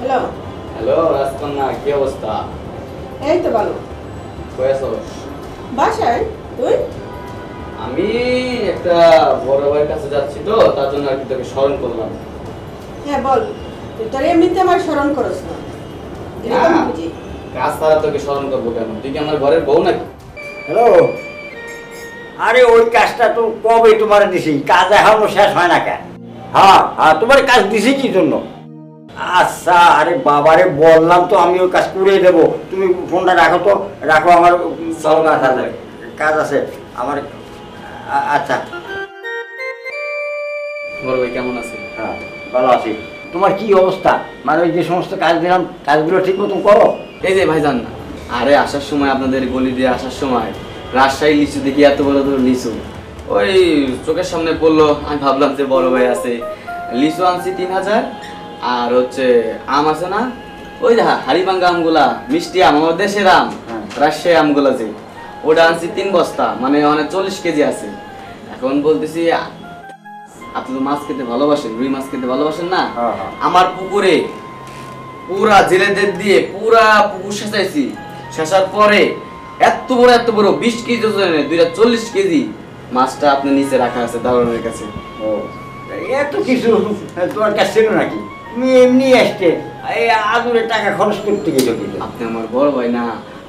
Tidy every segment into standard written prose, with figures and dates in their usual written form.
Hello. Hello রাজকন্যা, কি অবস্থা? এই তো ভালো। কই আছো? বাসায়। তুই? আমি একটা বড় ভাইয়ের কাছে যাচ্ছি তো, তার জন্য আর কি তোকে স্মরণ করলাম। হ্যাঁ বল। তুই তোর এমনিতে আমার স্মরণ করস না, এটা তো আমি বুঝি। কাজ ছাড়া তোকে স্মরণ করবো কেন? তুই কি আমার ঘরের বউ নাকি? হ্যালো, আরে ওই কাজটা তো কবে তোমার দিছি, কাজ এখনো শেষ হয় না কেন? হ্যাঁ হ্যাঁ, তোমার কাজ দিছি কি জন্য? আচ্ছা, আরে বাবারে বললাম তো আমি ওই কাজ করে দেবো, তুমি ফোনটা রাখো তো, রাখো। আমার কাজ আছে আমার। আচ্ছা। বড় ভাই কেমন আছে? হ্যাঁ, ভালো আছি। তোমার কি অবস্থা? মানে ওই যে সমস্ত কাজ দিলাম, কাজগুলো ঠিক মতন করো? এই যে ভাইজান, আরে আসার সময় আপনাদের গলি দিয়ে আসার সময় রাজশাহী লিচু দেখি, এত বড় বড় লিচু ওই চোখের সামনে পড়লো। আমি ভাবলাম যে বড় ভাই আছে, লিচু আনছি 3000, আর হচ্ছে আম আছে না, ওই যে হাড়িভাঙ্গা আমগুলা, মিষ্টি আম, আমার দেশের আম, রাজশাহী আমগুলা, যে ওটা আনছি 3 বস্তা, মানে অনেক 40 কেজি আছে। এখন বলতেছি আপনি তো মাছ খেতে ভালোবাসেন, রুই মাছ খেতে ভালোবাসেন না? আমার পুকুরে পুরা জেলেদের দিয়ে পুরা পুকুর সেচাইছি, শেষার পরে এত বড় 20 কেজি ওজনের 240 কেজি মাছটা আপনি নিচে রাখা আছে দারোয়ানের কাছে। ও, এত কিছু তোমার কাছে ছিল নাকি? তুমি এমনি আসতে এই আদুরে টাকা খরচ করতে গেছো কিন্তু। আপনি আমার বড় ভাই না,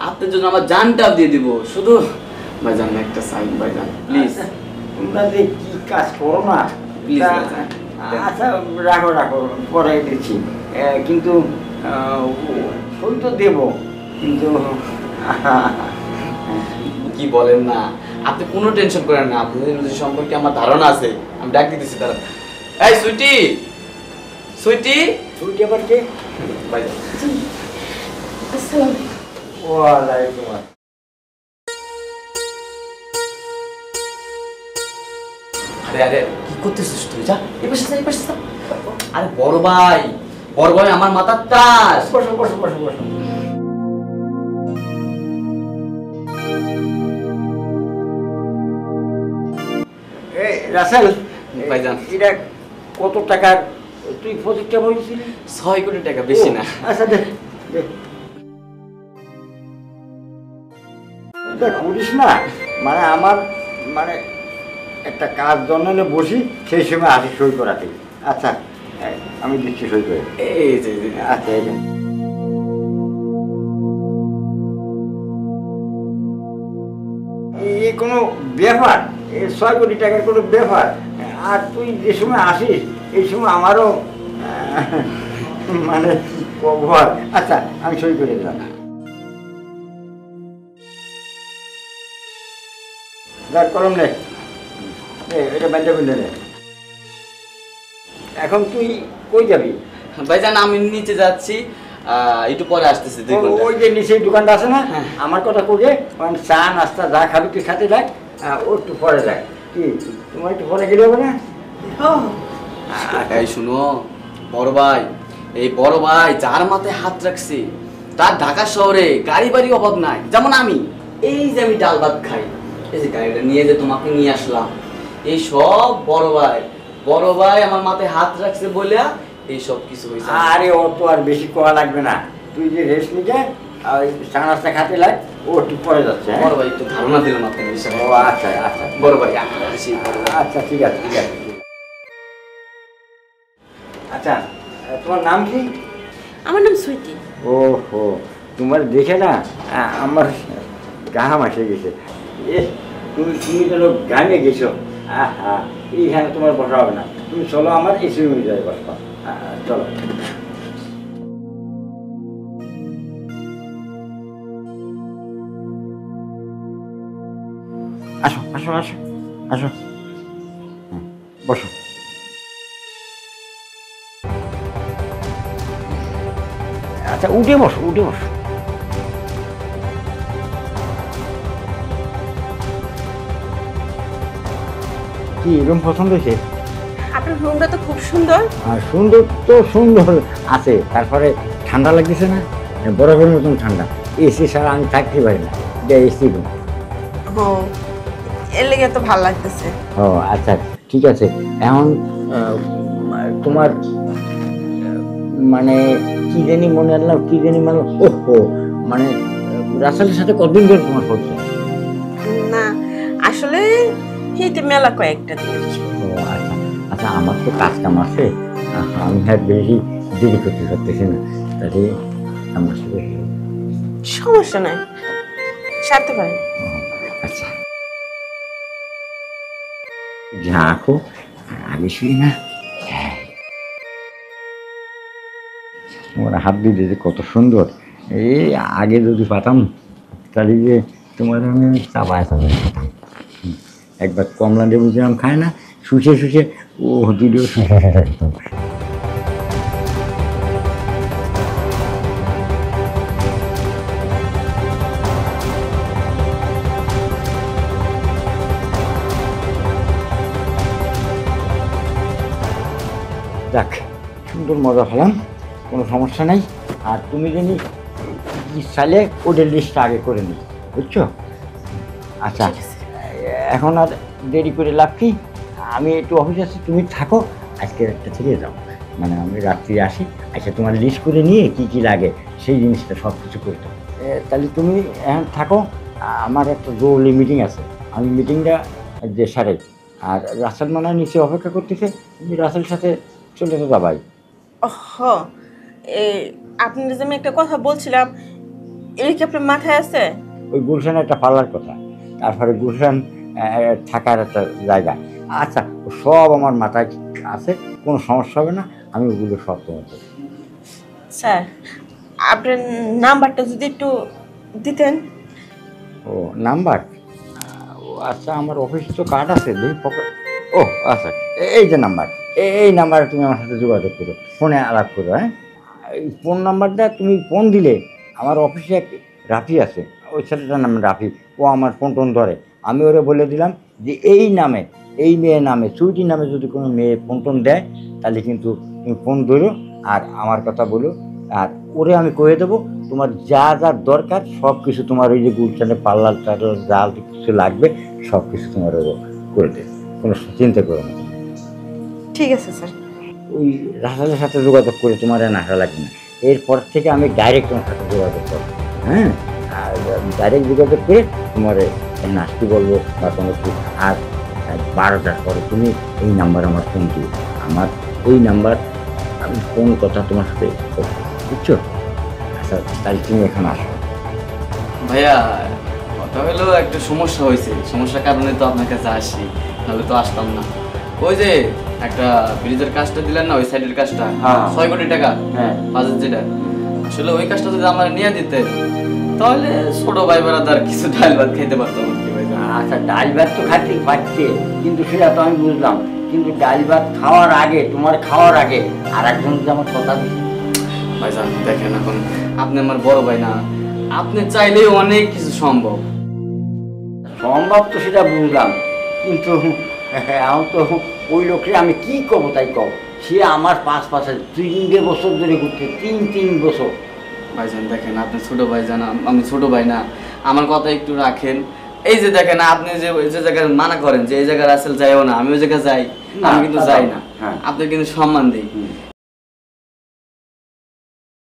আপনার জন্য আমার জানটাও দিয়ে দিব। শুধু ভাইজান একটা সাইন ভাইজান প্লিজ। তোমরা যে কি কাজ করো না। Please, তা- ভাইজান। আচ্ছা, রাখো রাখো, পরে দিচ্ছি। কিন্তু সই তো দেবো, কিন্তু কি বলেন না, আপনি কোনো টেনশন করেন না, আপনাদের সম্পর্কে আমার ধারণা আছে। আমি ডাক দিতেছি তারা। এই সুইটি, সুইটি, ছুটি আবার কে? ভাইজান। আসসালাম। ওয়ালাইকুম আসসালাম। আরে আরে কি করতেছিস তুই? যা এবার যা। আরে বড় ভাই, বড় ভাই আমার মাথার তাস। বসো বসো বসো বসো। এই রাসেল ভাইজান। এটা কত টাকার তুই প্রজেক্টটা বলছিলি? 6 কোটি টাকা, বেশি না। আচ্ছা দেখ দেখ দেখ, বলিস না, মানে আমার মানে একটা কাজ জন্য বসি, সেই সময় আসি সই করাতে। আচ্ছা, আমি দিচ্ছি সই করে। এই যে আচ্ছা, এই যে। এ কোনো ব্যাপার? 6 কোটি টাকার কোনো ব্যাপার? আর তুই যে সময় আসিস এই সময় আমারও মানে ভয়। আচ্ছা, আমি সই করে দিলাম। দেখ কলম নে, এটা ব্যান্ডে বেঁধে নে। এখন তুই কই যাবি? ভাইজান আমি নিচে যাচ্ছি, একটু পরে আসতেছি 2 ঘন্টা। ওই যে নিচে দোকানটা আছে না, হ্যাঁ। আমার কথা কইলে চা নাস্তা যা খাবি তুই খাতে যাক, ও একটু পরে যাক। কি তোমার একটু পরে গেলে হবে না? এই শুনো বড় ভাই, এই বড় ভাই যার মাথায় হাত রাখছে তার ঢাকা শহরে গাড়ি বাড়ি অভাব নাই। যেমন আমি, এই যে আমি ডাল ভাত খাই, এই যে গাড়িটা নিয়ে যে তোমাকে নিয়ে আসলাম, এই সব বড় ভাই আমার মাথায় হাত রাখছে বলে এই সব কিছু হয়েছে। আরে ও তো আর বেশি করা লাগবে না, তুই যে রেস্ট নিকে আর চা নাস্তা খাতে লাগ, ও একটু পরে যাচ্ছে। বড় ভাই একটু ধারণা দিলাম আপনার বিষয়ে। ও আচ্ছা আচ্ছা বড় ভাই আসি। আচ্ছা, ঠিক আছে ঠিক আছে। আচ্ছা, তোমার নাম কি? আমার নাম সুইটি। ও হো, তোমার দেখে না আমার গাম এসে গেছে। তুমি তুমি যেন গামে গেছো। হ্যাঁ, এইখানে তোমার বসা হবে না, তুমি চলো আমার এসি রুমে যাই বসবা। চলো। আসো আসো আসো আসো, বসো। আচ্ছা, উঠে বসো উঠে বসো। কি রুম পছন্দ হয়েছে? আপনার রুমটা তো খুব সুন্দর। আর সুন্দর তো সুন্দর আছে, তারপরে ঠান্ডা লাগতেছে না, বরফের মতন ঠান্ডা। এসি ছাড়া আমি থাকতে পারি না, এটা এসি রুম। ও, এর লেগে তো ভালো লাগতেছে। ও আচ্ছা, ঠিক আছে। এখন তোমার মানে কি জানি মনে আনলাম, কি জানি মানে ওহো, মানে রাসেলের সাথে কতদিন ধরে তোমার পড়ছে? না আসলে এইতে মেলা কয়েকটা দিন আর কি। ও আচ্ছা আচ্ছা, আমার তো কাজ কাম আছে, আমি আর বেশি দেরি করতে পারতেছি না, তাহলে আমার সাথে সমস্যা নাই, সারতে পারেন। আচ্ছা ঝাঁকো আগে শুই না, তোমার হাত দিয়ে যে কত সুন্দর, এই আগে যদি পাতাম তাহলে যে তোমার আমি চাপায় চাপায় পাতাম। একবার কমলা লেবু যেরকম খায় না, শুষে শুষে ও দুটো শুষে একদম। যাক, সুন্দর মজা হলাম, কোনো সমস্যা নাই। আর তুমি জানি চাইলে ওদের লিস্টটা আগে করে নিই, বুঝছো? আচ্ছা এখন আর দেরি করে লাভ কি, আমি একটু অফিসে আছি, তুমি থাকো, আজকে একটা থেকে যাও, মানে আমি রাত্রি আসি। আচ্ছা তোমার লিস্ট করে নিয়ে কি কি লাগে সেই জিনিসটা সব কিছু করতে হবে। তাহলে তুমি এখন থাকো, আমার একটা জরুরি মিটিং আছে, আমি মিটিংটা যে সারাই। আর রাসেল মানে নিচে অপেক্ষা করতেছে, তুমি রাসেলের সাথে চলে তো যাবাই। হ আপনার যে আমি একটা কথা বলছিলাম, এটা কি আপনার মাথায় আছে? ওই গুলশানে একটা পার্লার কথা, তারপরে গুলশান থাকার একটা জায়গা, আচ্ছা সব আমার মাথায় আছে, কোনো সমস্যা হবে না, আমি ওগুলো সব তোমার দেবো। স্যার আপনার নাম্বারটা যদি একটু দিতেন। ও নাম্বার, ও আচ্ছা আমার অফিস তো কার্ড আছে, দেখি পকেট। ও আচ্ছা এই যে নাম্বার, এই নাম্বারে তুমি আমার সাথে যোগাযোগ করো, ফোনে আলাপ করো। হ্যাঁ, এই ফোন নাম্বারটা তুমি ফোন দিলে আমার অফিসে এক রাফি আছে, ওই ছেলেটার নাম রাফি, ও আমার ফোন টোন ধরে। আমি ওরে বলে দিলাম যে এই নামে, এই মেয়ের নামে, সুইটি নামে যদি কোনো মেয়ে ফোন টোন দেয় তাহলে কিন্তু তুমি ফোন ধরো আর আমার কথা বলো। আর ওরে আমি কয়ে দেবো তোমার যা যা দরকার সব কিছু, তোমার ওই যে গুলশানে পার্লার টার্লার যা কিছু লাগবে সব কিছু তোমার ওরা করে দেবে, কোনো চিন্তা করো না। ঠিক আছে স্যার। ওই রাসেলের সাথে যোগাযোগ করে তোমার আর আশা লাগবে না, এরপর থেকে আমি ডাইরেক্ট তোমার সাথে যোগাযোগ করবো। হ্যাঁ, আর ডাইরেক্ট যোগাযোগ করে তোমার নাচতে বলবো বা তোমার কি। আর 12টার পরে তুমি এই নাম্বার আমার ফোন দিও, আমার এই নাম্বার আমি ফোন কথা তোমার সাথে করবো, বুঝছো? আচ্ছা তাহলে তুমি এখন আসো। ভাইয়া কথা হলো একটা সমস্যা হয়েছে, সমস্যার কারণে তো আপনার কাছে আসি, নাহলে তো আসতাম না। ওই যে একটা ব্রিজের কাজটা দিলেন না, ওই সাইডের কাজটা, হ্যাঁ। 6 কোটি টাকা হ্যাঁ বাজেট যেটা, আসলে ওই কাজটা যদি আমার নিয়ে দিতে তাহলে ছোট ভাই বেড়াদার কিছু ডাল ভাত খেতে পারতাম আর কি ভাই। আচ্ছা ডাল ভাত তো খাতে পারছে, কিন্তু সেটা তো আমি বুঝলাম, কিন্তু ডাল ভাত খাওয়ার আগে, তোমার খাওয়ার আগে আর একজন যে আমার কথা দিচ্ছে। ভাইজান দেখেন, এখন আপনি আমার বড় ভাই না, আপনি চাইলেই অনেক কিছু সম্ভব। সম্ভব তো সেটা বুঝলাম, কিন্তু আমি তো ওই লোককে আমি কি করবো তাই কব, সে আমার পাশে 3 বছর ধরে ঘুরছে, 3 বছর। ভাইজান দেখেন, আপনি ছোট ভাই জানা, আমি ছোট ভাই না, আমার কথা একটু রাখেন। এই যে দেখেন, আপনি যে জায়গায় মানা করেন যে এই জায়গায় রাসেল যাইও না, আমি ওই জায়গায় যাই, আমি কিন্তু যাই না, হ্যাঁ। আপনি কিন্তু সম্মান দিই।